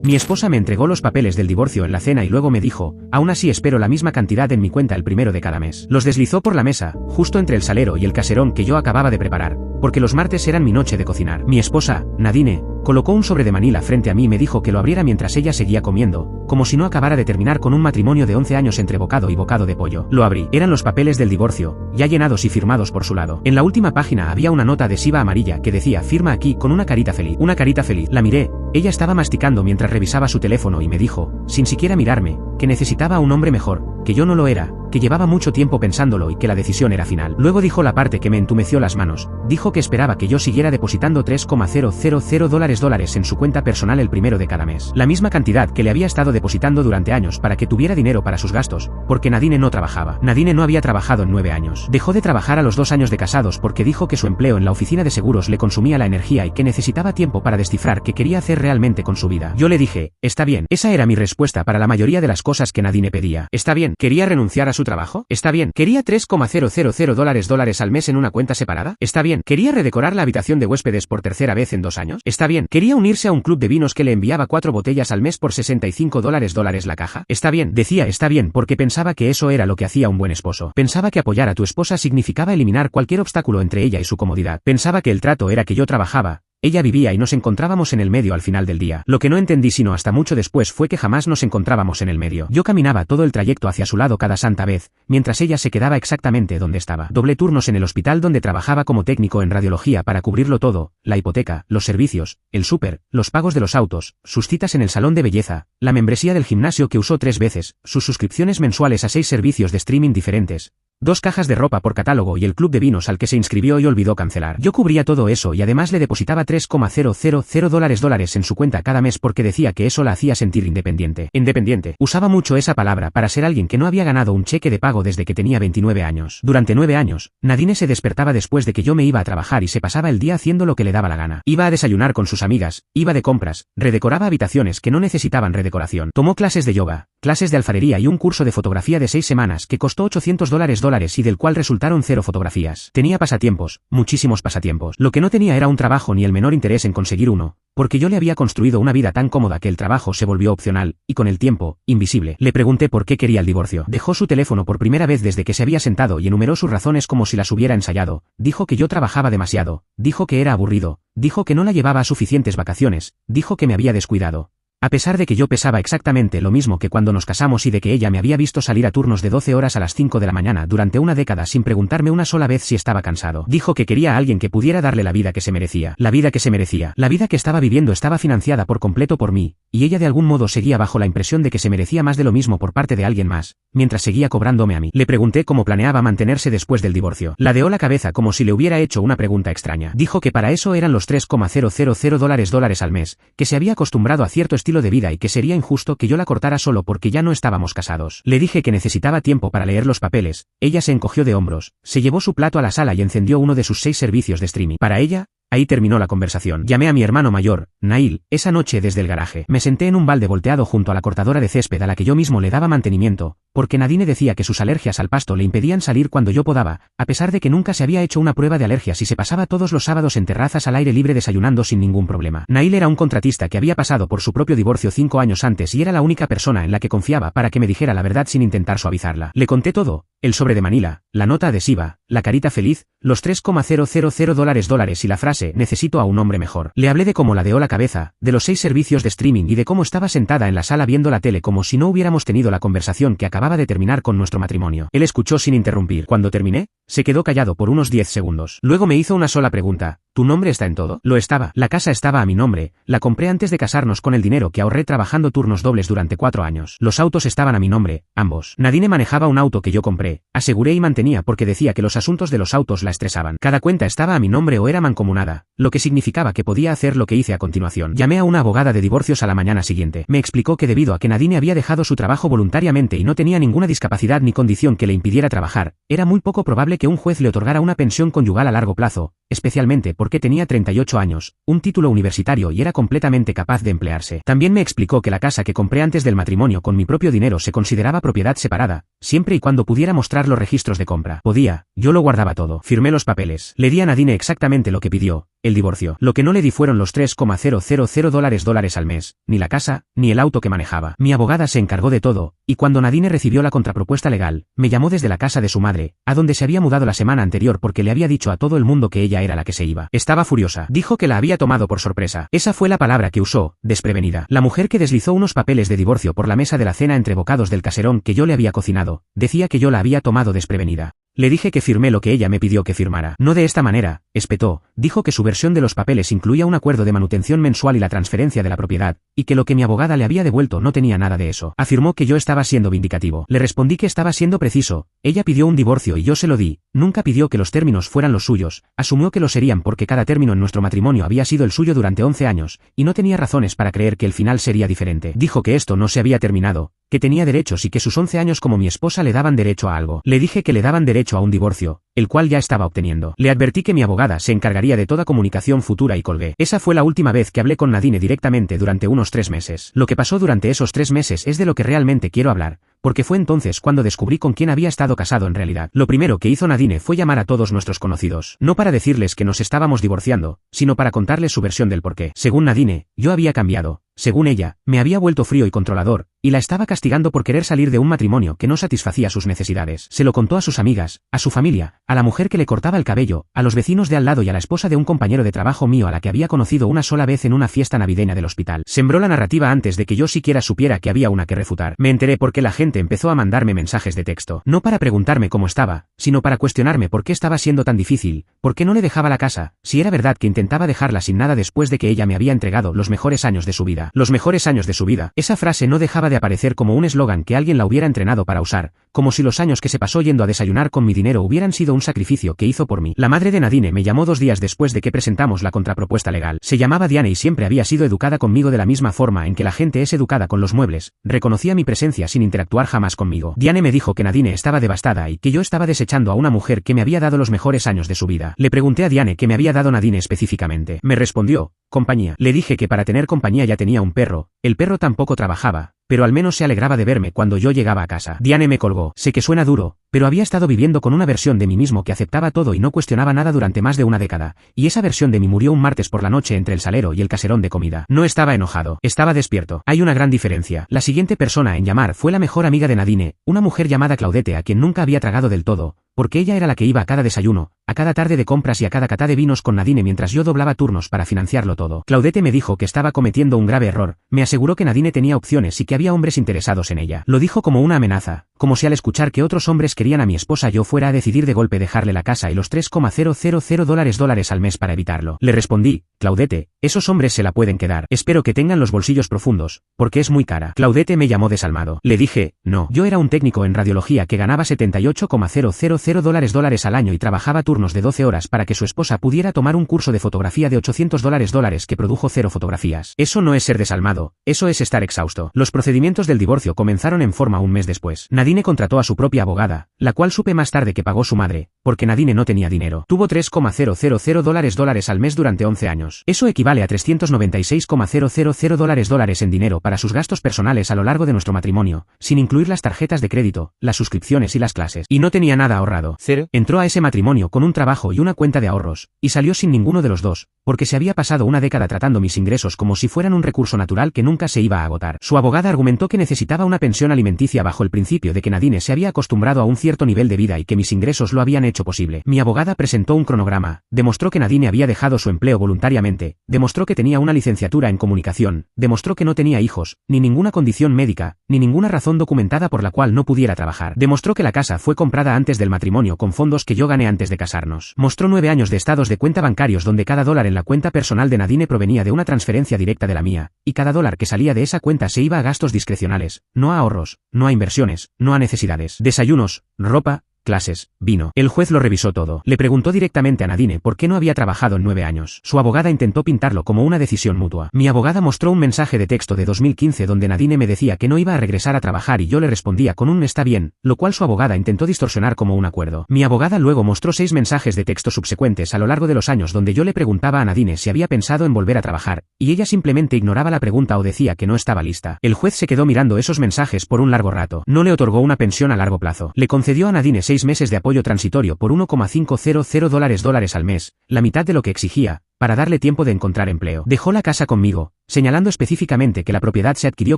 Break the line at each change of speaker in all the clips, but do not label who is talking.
Mi esposa me entregó los papeles del divorcio en la cena y luego me dijo, aún así espero la misma cantidad en mi cuenta el primero de cada mes. Los deslizó por la mesa, justo entre el salero y el caserón que yo acababa de preparar, porque los martes eran mi noche de cocinar. Mi esposa, Nadine, colocó un sobre de Manila frente a mí y me dijo que lo abriera mientras ella seguía comiendo, como si no acabara de terminar con un matrimonio de 11 años entre bocado y bocado de pollo. Lo abrí. Eran los papeles del divorcio, ya llenados y firmados por su lado. En la última página había una nota adhesiva amarilla que decía firma aquí con una carita feliz. Una carita feliz. La miré. Ella estaba masticando mientras revisaba su teléfono y me dijo, sin siquiera mirarme, que necesitaba a un hombre mejor, que yo no lo era, que llevaba mucho tiempo pensándolo y que la decisión era final. Luego dijo la parte que me entumeció las manos. Dijo que esperaba que yo siguiera depositando $3,000 en su cuenta personal el primero de cada mes. La misma cantidad que le había estado depositando durante años para que tuviera dinero para sus gastos, porque Nadine no trabajaba. Nadine no había trabajado en 9 años. Dejó de trabajar a los 2 años de casados porque dijo que su empleo en la oficina de seguros le consumía la energía y que necesitaba tiempo para descifrar qué quería hacer realmente con su vida. Yo le dije, está bien. Esa era mi respuesta para la mayoría de las cosas que Nadine pedía. Está bien. ¿Quería renunciar a su trabajo? Está bien. ¿Quería $3,000 al mes en una cuenta separada? Está bien. ¿Quería redecorar la habitación de huéspedes por tercera vez en 2 años? Está bien. ¿Quería unirse a un club de vinos que le enviaba 4 botellas al mes por $65 la caja? Está bien. Decía está bien porque pensaba que eso era lo que hacía un buen esposo. Pensaba que apoyar a tu esposa significaba eliminar cualquier obstáculo entre ella y su comodidad. Pensaba que el trato era que yo trabajaba, ella vivía y nos encontrábamos en el medio al final del día. Lo que no entendí sino hasta mucho después fue que jamás nos encontrábamos en el medio. Yo caminaba todo el trayecto hacia su lado cada santa vez, mientras ella se quedaba exactamente donde estaba. Doblé turnos en el hospital donde trabajaba como técnico en radiología para cubrirlo todo, la hipoteca, los servicios, el súper, los pagos de los autos, sus citas en el salón de belleza, la membresía del gimnasio que usó 3 veces, sus suscripciones mensuales a 6 servicios de streaming diferentes, 2 cajas de ropa por catálogo y el club de vinos al que se inscribió y olvidó cancelar. Yo cubría todo eso y además le depositaba $3,000 en su cuenta cada mes porque decía que eso la hacía sentir independiente. Independiente. Usaba mucho esa palabra para ser alguien que no había ganado un cheque de pago desde que tenía 29 años. Durante 9 años, Nadine se despertaba después de que yo me iba a trabajar y se pasaba el día haciendo lo que le daba la gana. Iba a desayunar con sus amigas, iba de compras, redecoraba habitaciones que no necesitaban redecoración. Tomó clases de yoga, clases de alfarería y un curso de fotografía de 6 semanas que costó $800 y del cual resultaron 0 fotografías. Tenía pasatiempos, muchísimos pasatiempos. Lo que no tenía era un trabajo ni el menor interés en conseguir uno, porque yo le había construido una vida tan cómoda que el trabajo se volvió opcional, y con el tiempo, invisible. Le pregunté por qué quería el divorcio. Dejó su teléfono por primera vez desde que se había sentado y enumeró sus razones como si las hubiera ensayado. Dijo que yo trabajaba demasiado, dijo que era aburrido, dijo que no la llevaba a suficientes vacaciones, dijo que me había descuidado. A pesar de que yo pesaba exactamente lo mismo que cuando nos casamos y de que ella me había visto salir a turnos de 12 horas a las 5 de la mañana durante una década sin preguntarme una sola vez si estaba cansado. Dijo que quería a alguien que pudiera darle la vida que se merecía. La vida que se merecía. La vida que estaba viviendo estaba financiada por completo por mí, y ella de algún modo seguía bajo la impresión de que se merecía más de lo mismo por parte de alguien más, mientras seguía cobrándome a mí. Le pregunté cómo planeaba mantenerse después del divorcio. Ladeó la cabeza como si le hubiera hecho una pregunta extraña. Dijo que para eso eran los $3,000 al mes, que se había acostumbrado a cierto estilo de vida y que sería injusto que yo la cortara solo porque ya no estábamos casados. Le dije que necesitaba tiempo para leer los papeles. Ella se encogió de hombros, se llevó su plato a la sala y encendió uno de sus 6 servicios de streaming. Para ella, ahí terminó la conversación. Llamé a mi hermano mayor, Nail, esa noche desde el garaje. Me senté en un balde volteado junto a la cortadora de césped a la que yo mismo le daba mantenimiento, porque Nadine decía que sus alergias al pasto le impedían salir cuando yo podaba, a pesar de que nunca se había hecho una prueba de alergias y se pasaba todos los sábados en terrazas al aire libre desayunando sin ningún problema. Nail era un contratista que había pasado por su propio divorcio 5 años antes y era la única persona en la que confiaba para que me dijera la verdad sin intentar suavizarla. Le conté todo, el sobre de Manila, la nota adhesiva, la carita feliz, los $3,000 y la frase necesito a un hombre mejor. Le hablé de cómo ladeó la cabeza, de los 6 servicios de streaming y de cómo estaba sentada en la sala viendo la tele como si no hubiéramos tenido la conversación que acababa de terminar con nuestro matrimonio. Él escuchó sin interrumpir. Cuando terminé, se quedó callado por unos 10 segundos. Luego me hizo una sola pregunta. ¿Tu nombre está en todo? Lo estaba. La casa estaba a mi nombre. La compré antes de casarnos con el dinero que ahorré trabajando turnos dobles durante 4 años. Los autos estaban a mi nombre, ambos. Nadine manejaba un auto que yo compré, aseguré y mantenía porque decía que los asuntos de los autos la estresaban. Cada cuenta estaba a mi nombre o era mancomunada, lo que significaba que podía hacer lo que hice a continuación. Llamé a una abogada de divorcios a la mañana siguiente. Me explicó que debido a que Nadine había dejado su trabajo voluntariamente y no tenía ninguna discapacidad ni condición que le impidiera trabajar, era muy poco probable que un juez le otorgara una pensión conyugal a largo plazo, especialmente porque tenía 38 años, un título universitario y era completamente capaz de emplearse. También me explicó que la casa que compré antes del matrimonio con mi propio dinero se consideraba propiedad separada, siempre y cuando pudiera mostrar los registros de compra. Podía, yo lo guardaba todo. Firmé los papeles. Le di a Nadine exactamente lo que pidió, el divorcio. Lo que no le di fueron los $3,000 al mes, ni la casa, ni el auto que manejaba. Mi abogada se encargó de todo, y cuando Nadine recibió la contrapropuesta legal, me llamó desde la casa de su madre, a donde se había mudado la semana anterior porque le había dicho a todo el mundo que ella era la que se iba. Estaba furiosa. Dijo que la había tomado por sorpresa. Esa fue la palabra que usó, desprevenida. La mujer que deslizó unos papeles de divorcio por la mesa de la cena entre bocados del caserón que yo le había cocinado, decía que yo la había tomado desprevenida. Le dije que firmé lo que ella me pidió que firmara. No de esta manera, espetó. Dijo que su versión de los papeles incluía un acuerdo de manutención mensual y la transferencia de la propiedad, y que lo que mi abogada le había devuelto no tenía nada de eso. Afirmó que yo estaba siendo vindicativo. Le respondí que estaba siendo preciso. Ella pidió un divorcio y yo se lo di. Nunca pidió que los términos fueran los suyos. Asumió que lo serían porque cada término en nuestro matrimonio había sido el suyo durante 11 años, y no tenía razones para creer que el final sería diferente. Dijo que esto no se había terminado, que tenía derechos y que sus 11 años como mi esposa le daban derecho a algo. Le dije que le daban derecho a un divorcio, el cual ya estaba obteniendo. Le advertí que mi abogada se encargaría de toda comunicación futura y colgué. Esa fue la última vez que hablé con Nadine directamente durante unos 3 meses. Lo que pasó durante esos 3 meses es de lo que realmente quiero hablar, porque fue entonces cuando descubrí con quién había estado casado en realidad. Lo primero que hizo Nadine fue llamar a todos nuestros conocidos, no para decirles que nos estábamos divorciando, sino para contarles su versión del porqué. Según Nadine, yo había cambiado. Según ella, me había vuelto frío y controlador, y la estaba castigando por querer salir de un matrimonio que no satisfacía sus necesidades. Se lo contó a sus amigas, a su familia, a la mujer que le cortaba el cabello, a los vecinos de al lado y a la esposa de un compañero de trabajo mío a la que había conocido una sola vez en una fiesta navideña del hospital. Sembró la narrativa antes de que yo siquiera supiera que había una que refutar. Me enteré porque la gente empezó a mandarme mensajes de texto, no para preguntarme cómo estaba, sino para cuestionarme por qué estaba siendo tan difícil, por qué no le dejaba la casa, si era verdad que intentaba dejarla sin nada después de que ella me había entregado los mejores años de su vida. Los mejores años de su vida. Esa frase no dejaba de aparecer como un eslogan que alguien la hubiera entrenado para usar, como si los años que se pasó yendo a desayunar con mi dinero hubieran sido un sacrificio que hizo por mí. La madre de Nadine me llamó 2 días después de que presentamos la contrapropuesta legal. Se llamaba Diane y siempre había sido educada conmigo de la misma forma en que la gente es educada con los muebles. Reconocía mi presencia sin interactuar jamás conmigo. Diane me dijo que Nadine estaba devastada y que yo estaba desechando a una mujer que me había dado los mejores años de su vida. Le pregunté a Diane qué me había dado Nadine específicamente. Me respondió: compañía. Le dije que para tener compañía ya tenía un perro. El perro tampoco trabajaba, pero al menos se alegraba de verme cuando yo llegaba a casa. Diane me colgó. Sé que suena duro, pero había estado viviendo con una versión de mí mismo que aceptaba todo y no cuestionaba nada durante más de una década, y esa versión de mí murió un martes por la noche entre el salero y el caserón de comida. No estaba enojado, estaba despierto. Hay una gran diferencia. La siguiente persona en llamar fue la mejor amiga de Nadine, una mujer llamada Claudette a quien nunca había tragado del todo, porque ella era la que iba a cada desayuno, a cada tarde de compras y a cada cata de vinos con Nadine mientras yo doblaba turnos para financiarlo todo. Claudette me dijo que estaba cometiendo un grave error, me aseguró que Nadine tenía opciones y que había hombres interesados en ella. Lo dijo como una amenaza, como si al escuchar que otros hombres querían a mi esposa yo fuera a decidir de golpe dejarle la casa y los $3,000 al mes para evitarlo. Le respondí: Claudette, esos hombres se la pueden quedar. Espero que tengan los bolsillos profundos, porque es muy cara. Claudette me llamó desalmado. Le dije: no. Yo era un técnico en radiología que ganaba $78,000 al año y trabajaba turnos de 12 horas para que su esposa pudiera tomar un curso de fotografía de $800 que produjo 0 fotografías. Eso no es ser desalmado, eso es estar exhausto. Los procedimientos del divorcio comenzaron en forma un mes después. Nadine contrató a su propia abogada, la cual supe más tarde que pagó su madre, porque Nadine no tenía dinero. Tuvo $3,000 al mes durante 11 años. Eso equivale a $396,000 en dinero para sus gastos personales a lo largo de nuestro matrimonio, sin incluir las tarjetas de crédito, las suscripciones y las clases. Y no tenía nada ahorrado. Cero. Entró a ese matrimonio con un trabajo y una cuenta de ahorros, y salió sin ninguno de los dos, porque se había pasado una década tratando mis ingresos como si fueran un recurso natural que nunca se iba a agotar. Su abogada argumentó que necesitaba una pensión alimenticia bajo el principio de que Nadine se había acostumbrado a un cierto nivel de vida y que mis ingresos lo habían hecho posible. Mi abogada presentó un cronograma, demostró que Nadine había dejado su empleo voluntariamente, demostró que tenía una licenciatura en comunicación, demostró que no tenía hijos, ni ninguna condición médica, ni ninguna razón documentada por la cual no pudiera trabajar. Demostró que la casa fue comprada antes del matrimonio con fondos que yo gané antes de casarnos. Mostró 9 años de estados de cuenta bancarios donde cada dólar en la cuenta personal de Nadine provenía de una transferencia directa de la mía, y cada dólar que salía de esa cuenta se iba a gastos discrecionales, no a ahorros, no a inversiones, no a necesidades. Desayunos, ropa, clases, vino. El juez lo revisó todo. Le preguntó directamente a Nadine por qué no había trabajado en 9 años. Su abogada intentó pintarlo como una decisión mutua. Mi abogada mostró un mensaje de texto de 2015 donde Nadine me decía que no iba a regresar a trabajar y yo le respondía con un está bien, lo cual su abogada intentó distorsionar como un acuerdo. Mi abogada luego mostró 6 mensajes de texto subsecuentes a lo largo de los años donde yo le preguntaba a Nadine si había pensado en volver a trabajar, y ella simplemente ignoraba la pregunta o decía que no estaba lista. El juez se quedó mirando esos mensajes por un largo rato. No le otorgó una pensión a largo plazo. Le concedió a Nadine 6 meses de apoyo transitorio por $1,500 al mes, la mitad de lo que exigía, para darle tiempo de encontrar empleo. Dejó la casa conmigo, señalando específicamente que la propiedad se adquirió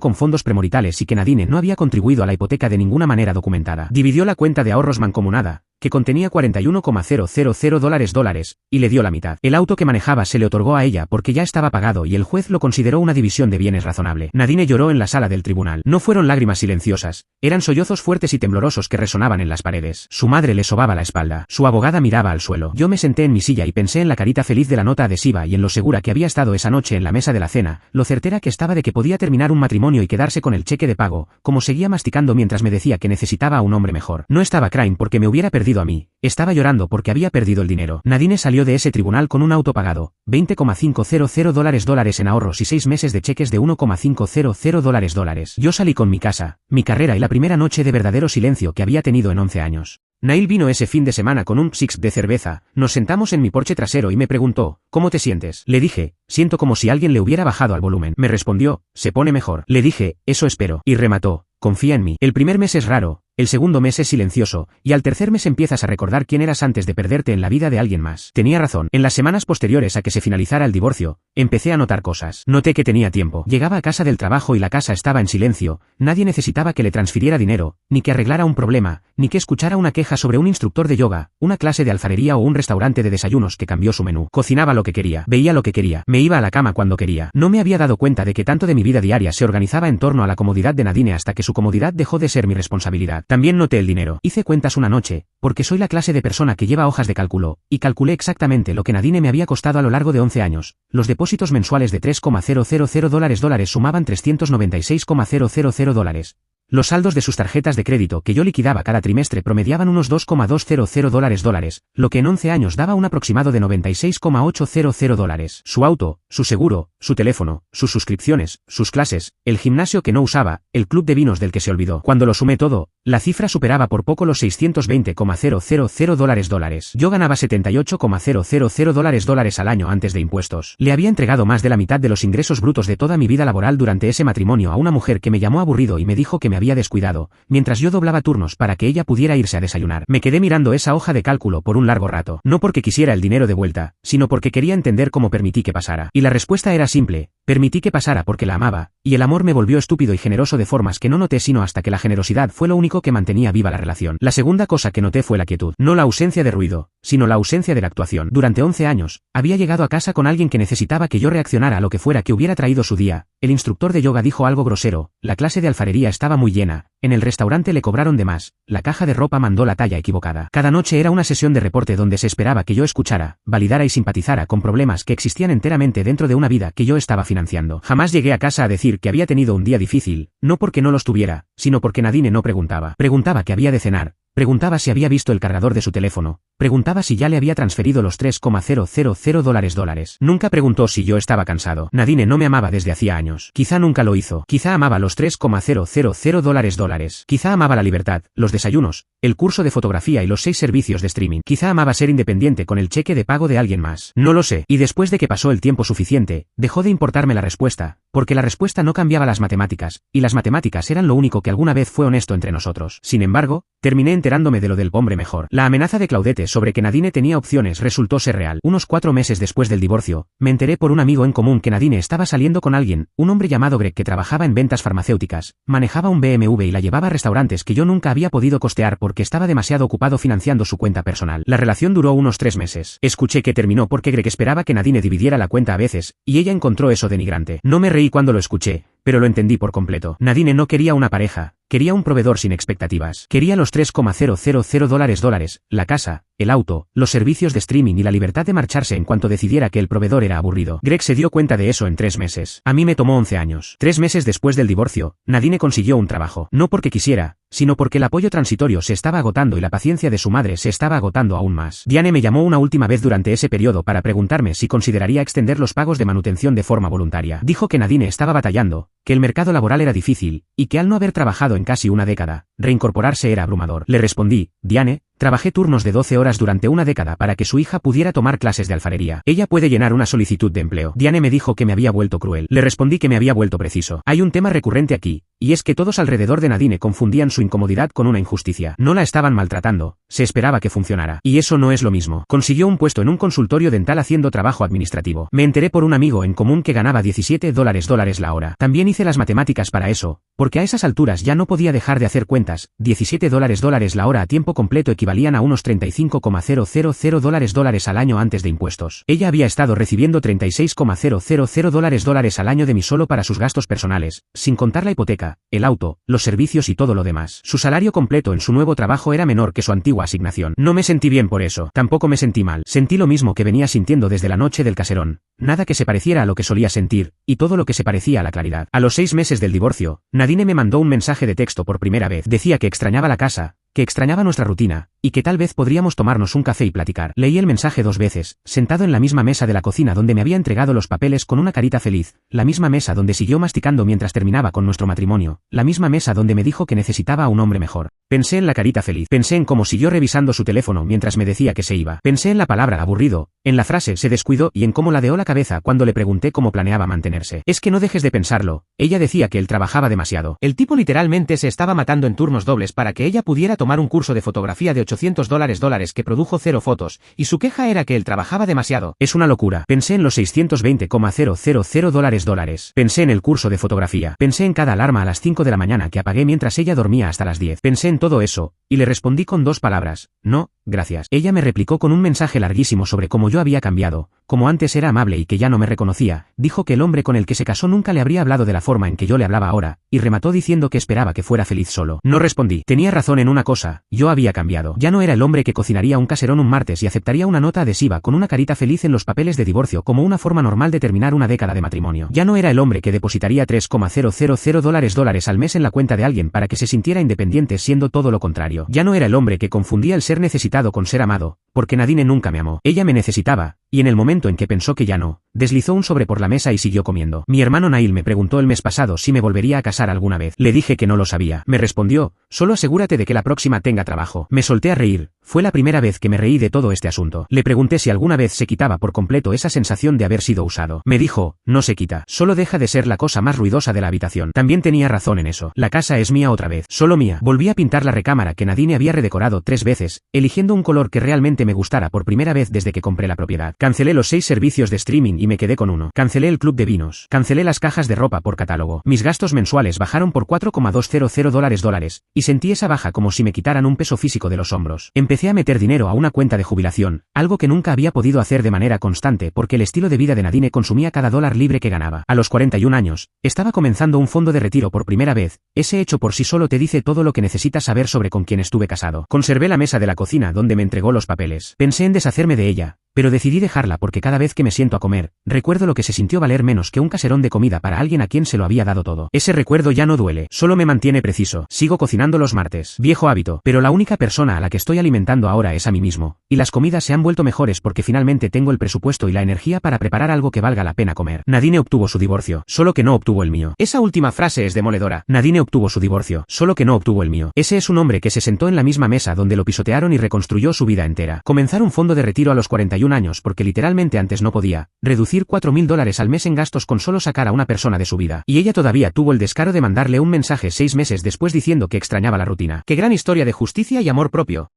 con fondos premoritales y que Nadine no había contribuido a la hipoteca de ninguna manera documentada. Dividió la cuenta de ahorros mancomunada, que contenía $41,000, y le dio la mitad. El auto que manejaba se le otorgó a ella porque ya estaba pagado y el juez lo consideró una división de bienes razonable. Nadine lloró en la sala del tribunal. No fueron lágrimas silenciosas, eran sollozos fuertes y temblorosos que resonaban en las paredes. Su madre le sobaba la espalda. Su abogada miraba al suelo. Yo me senté en mi silla y pensé en la carita feliz de la nota adhesiva y en lo segura que había estado esa noche en la mesa de la cena, lo certera que estaba de que podía terminar un matrimonio y quedarse con el cheque de pago, como seguía masticando mientras me decía que necesitaba a un hombre mejor. No estaba crying porque me hubiera perdido a mí, estaba llorando porque había perdido el dinero. Nadine salió de ese tribunal con un auto pagado, $20,500 en ahorros y 6 meses de cheques de $1,500. Yo salí con mi casa, mi carrera y la primera noche de verdadero silencio que había tenido en 11 años. Nail vino ese fin de semana con un six de cerveza, nos sentamos en mi porche trasero y me preguntó, ¿cómo te sientes? Le dije, siento como si alguien le hubiera bajado al volumen. Me respondió, se pone mejor. Le dije, eso espero. Y remató, confía en mí. El primer mes es raro, el segundo mes es silencioso, y al tercer mes empiezas a recordar quién eras antes de perderte en la vida de alguien más. Tenía razón. En las semanas posteriores a que se finalizara el divorcio, empecé a notar cosas. Noté que tenía tiempo. Llegaba a casa del trabajo y la casa estaba en silencio, nadie necesitaba que le transfiriera dinero, ni que arreglara un problema, ni que escuchara una queja sobre un instructor de yoga, una clase de alfarería o un restaurante de desayunos que cambió su menú. Cocinaba lo que quería, veía lo que quería, me iba a la cama cuando quería. No me había dado cuenta de que tanto de mi vida diaria se organizaba en torno a la comodidad de Nadine hasta que su comodidad dejó de ser mi responsabilidad. También noté el dinero. Hice cuentas una noche, porque soy la clase de persona que lleva hojas de cálculo, y calculé exactamente lo que Nadine me había costado a lo largo de 11 años. Los depósitos mensuales de $3,000 sumaban $396,000. Los saldos de sus tarjetas de crédito que yo liquidaba cada trimestre promediaban unos $2,200, lo que en 11 años daba un aproximado de $96,800. Su auto, su seguro, su teléfono, sus suscripciones, sus clases, el gimnasio que no usaba, el club de vinos del que se olvidó. Cuando lo sumé todo, la cifra superaba por poco los $620,000. Yo ganaba $78,000 al año antes de impuestos. Le había entregado más de la mitad de los ingresos brutos de toda mi vida laboral durante ese matrimonio a una mujer que me llamó aburrido y me dijo que me había descuidado, mientras yo doblaba turnos para que ella pudiera irse a desayunar. Me quedé mirando esa hoja de cálculo por un largo rato, no porque quisiera el dinero de vuelta, sino porque quería entender cómo permití que pasara. Y la respuesta era simple, permití que pasara porque la amaba, y el amor me volvió estúpido y generoso de formas que no noté sino hasta que la generosidad fue lo único que mantenía viva la relación. La segunda cosa que noté fue la quietud, no la ausencia de ruido, sino la ausencia de la actuación. Durante 11 años, había llegado a casa con alguien que necesitaba que yo reaccionara a lo que fuera que hubiera traído su día. El instructor de yoga dijo algo grosero, la clase de alfarería estaba muy llena, en el restaurante le cobraron de más, la caja de ropa mandó la talla equivocada. Cada noche era una sesión de reporte donde se esperaba que yo escuchara, validara y simpatizara con problemas que existían enteramente dentro de una vida que yo estaba financiando. Jamás llegué a casa a decir que había tenido un día difícil, no porque no los tuviera, sino porque Nadine no preguntaba. Preguntaba qué había de cenar, preguntaba si había visto el cargador de su teléfono, preguntaba si ya le había transferido los $3,000. Nunca preguntó si yo estaba cansado. Nadine no me amaba desde hacía años. Quizá nunca lo hizo. Quizá amaba los $3,000. Quizá amaba la libertad, los desayunos, el curso de fotografía y los 6 servicios de streaming. Quizá amaba ser independiente con el cheque de pago de alguien más. No lo sé. Y después de que pasó el tiempo suficiente, dejó de importarme la respuesta, porque la respuesta no cambiaba las matemáticas, y las matemáticas eran lo único que alguna vez fue honesto entre nosotros. Sin embargo, terminé enterándome de lo del hombre mejor. La amenaza de Claudette sobre que Nadine tenía opciones resultó ser real. Unos 4 meses después del divorcio, me enteré por un amigo en común que Nadine estaba saliendo con alguien, un hombre llamado Greg que trabajaba en ventas farmacéuticas, manejaba un BMW y la llevaba a restaurantes que yo nunca había podido costear porque estaba demasiado ocupado financiando su cuenta personal. La relación duró unos 3 meses. Escuché que terminó porque Greg esperaba que Nadine dividiera la cuenta a veces, y ella encontró eso denigrante. No me reí cuando lo escuché, pero lo entendí por completo. Nadine no quería una pareja, Quería un proveedor sin expectativas. Quería los $3,000, la casa, el auto, los servicios de streaming y la libertad de marcharse en cuanto decidiera que el proveedor era aburrido. Greg se dio cuenta de eso en 3 meses. A mí me tomó 11 años. 3 meses después del divorcio, Nadine consiguió un trabajo. No porque quisiera, sino porque el apoyo transitorio se estaba agotando y la paciencia de su madre se estaba agotando aún más. Diane me llamó una última vez durante ese periodo para preguntarme si consideraría extender los pagos de manutención de forma voluntaria. Dijo que Nadine estaba batallando, que el mercado laboral era difícil, y que al no haber trabajado en casi una década, reincorporarse era abrumador. Le respondí, Diane, trabajé turnos de 12 horas durante una década para que su hija pudiera tomar clases de alfarería. Ella puede llenar una solicitud de empleo. Diane me dijo que me había vuelto cruel. Le respondí que me había vuelto preciso. Hay un tema recurrente aquí, y es que todos alrededor de Nadine confundían su incomodidad con una injusticia. No la estaban maltratando, se esperaba que funcionara. Y eso no es lo mismo. Consiguió un puesto en un consultorio dental haciendo trabajo administrativo. Me enteré por un amigo en común que ganaba $17 la hora. También hice las matemáticas para eso, porque a esas alturas ya no podía dejar de hacer cuentas. $17 la hora a tiempo completo equivalían a unos $35,000 al año antes de impuestos. Ella había estado recibiendo $36,000 al año de mí solo para sus gastos personales, sin contar la hipoteca, el auto, los servicios y todo lo demás. Su salario completo en su nuevo trabajo era menor que su antigua asignación. No me sentí bien por eso. Tampoco me sentí mal. Sentí lo mismo que venía sintiendo desde la noche del caserón. Nada que se pareciera a lo que solía sentir, y todo lo que se parecía a la claridad. A los 6 meses del divorcio, Nadine me mandó un mensaje de texto por primera vez. Decía que extrañaba la casa, que extrañaba nuestra rutina, y que tal vez podríamos tomarnos un café y platicar. Leí el mensaje 2 veces, sentado en la misma mesa de la cocina donde me había entregado los papeles con una carita feliz, la misma mesa donde siguió masticando mientras terminaba con nuestro matrimonio, la misma mesa donde me dijo que necesitaba a un hombre mejor. Pensé en la carita feliz, pensé en cómo siguió revisando su teléfono mientras me decía que se iba, pensé en la palabra aburrido, en la frase se descuidó y en cómo ladeó la cabeza cuando le pregunté cómo planeaba mantenerse. Es que no dejes de pensarlo, ella decía que él trabajaba demasiado. El tipo literalmente se estaba matando en turnos dobles para que ella pudiera tomar un curso de fotografía de $800 que produjo 0 fotos, y su queja era que él trabajaba demasiado. Es una locura. Pensé en los $620,000. Pensé en el curso de fotografía. Pensé en cada alarma a las 5 de la mañana que apagué mientras ella dormía hasta las 10. Pensé en todo eso, y le respondí con 2 palabras. No, gracias. Ella me replicó con un mensaje larguísimo sobre cómo yo había cambiado, como antes era amable y que ya no me reconocía. Dijo que el hombre con el que se casó nunca le habría hablado de la forma en que yo le hablaba ahora, y remató diciendo que esperaba que fuera feliz solo. No respondí. Tenía razón en una cosa, yo había cambiado. Ya no era el hombre que cocinaría un caserón un martes y aceptaría una nota adhesiva con una carita feliz en los papeles de divorcio como una forma normal de terminar una década de matrimonio. Ya no era el hombre que depositaría $3,000 al mes en la cuenta de alguien para que se sintiera independiente, siendo todo lo contrario. Ya no era el hombre que confundía el ser necesitado con ser amado, porque Nadine nunca me amó. Ella me necesitaba, y en el momento en que pensó que ya no, deslizó un sobre por la mesa y siguió comiendo. Mi hermano Nail me preguntó el mes pasado si me volvería a casar alguna vez. Le dije que no lo sabía. Me respondió, solo asegúrate de que la próxima tenga trabajo. Me solté a reír. Fue la primera vez que me reí de todo este asunto. Le pregunté si alguna vez se quitaba por completo esa sensación de haber sido usado. Me dijo, no se quita, solo deja de ser la cosa más ruidosa de la habitación. También tenía razón en eso. La casa es mía otra vez, solo mía. Volví a pintar la recámara que Nadine había redecorado 3 veces, eligiendo un color que realmente me gustara por primera vez desde que compré la propiedad. Cancelé los 6 servicios de streaming y me quedé con uno. Cancelé el club de vinos. Cancelé las cajas de ropa por catálogo. Mis gastos mensuales bajaron por $4,200, y sentí esa baja como si me quitaran un peso físico de los hombros. Empecé a meter dinero a una cuenta de jubilación, algo que nunca había podido hacer de manera constante porque el estilo de vida de Nadine consumía cada dólar libre que ganaba. A los 41 años, estaba comenzando un fondo de retiro por primera vez. Ese hecho por sí solo te dice todo lo que necesitas saber sobre con quién estuve casado. Conservé la mesa de la cocina donde me entregó los papeles. Pensé en deshacerme de ella, pero decidí dejarla porque cada vez que me siento a comer, recuerdo lo que se sintió valer menos que un caserón de comida para alguien a quien se lo había dado todo. Ese recuerdo ya no duele, solo me mantiene preciso. Sigo cocinando los martes. Viejo hábito, pero la única persona a la que estoy alimentando ahora es a mí mismo, y las comidas se han vuelto mejores porque finalmente tengo el presupuesto y la energía para preparar algo que valga la pena comer. Nadine obtuvo su divorcio, solo que no obtuvo el mío. Esa última frase es demoledora. Nadine obtuvo su divorcio, solo que no obtuvo el mío. Ese es un hombre que se sentó en la misma mesa donde lo pisotearon y reconstruyó su vida entera. Comenzar un fondo de retiro a los 41 años porque literalmente antes no podía. Reducir $4,000 al mes en gastos con solo sacar a una persona de su vida. Y ella todavía tuvo el descaro de mandarle un mensaje 6 meses después diciendo que extrañaba la rutina. Qué gran historia de justicia y amor propio.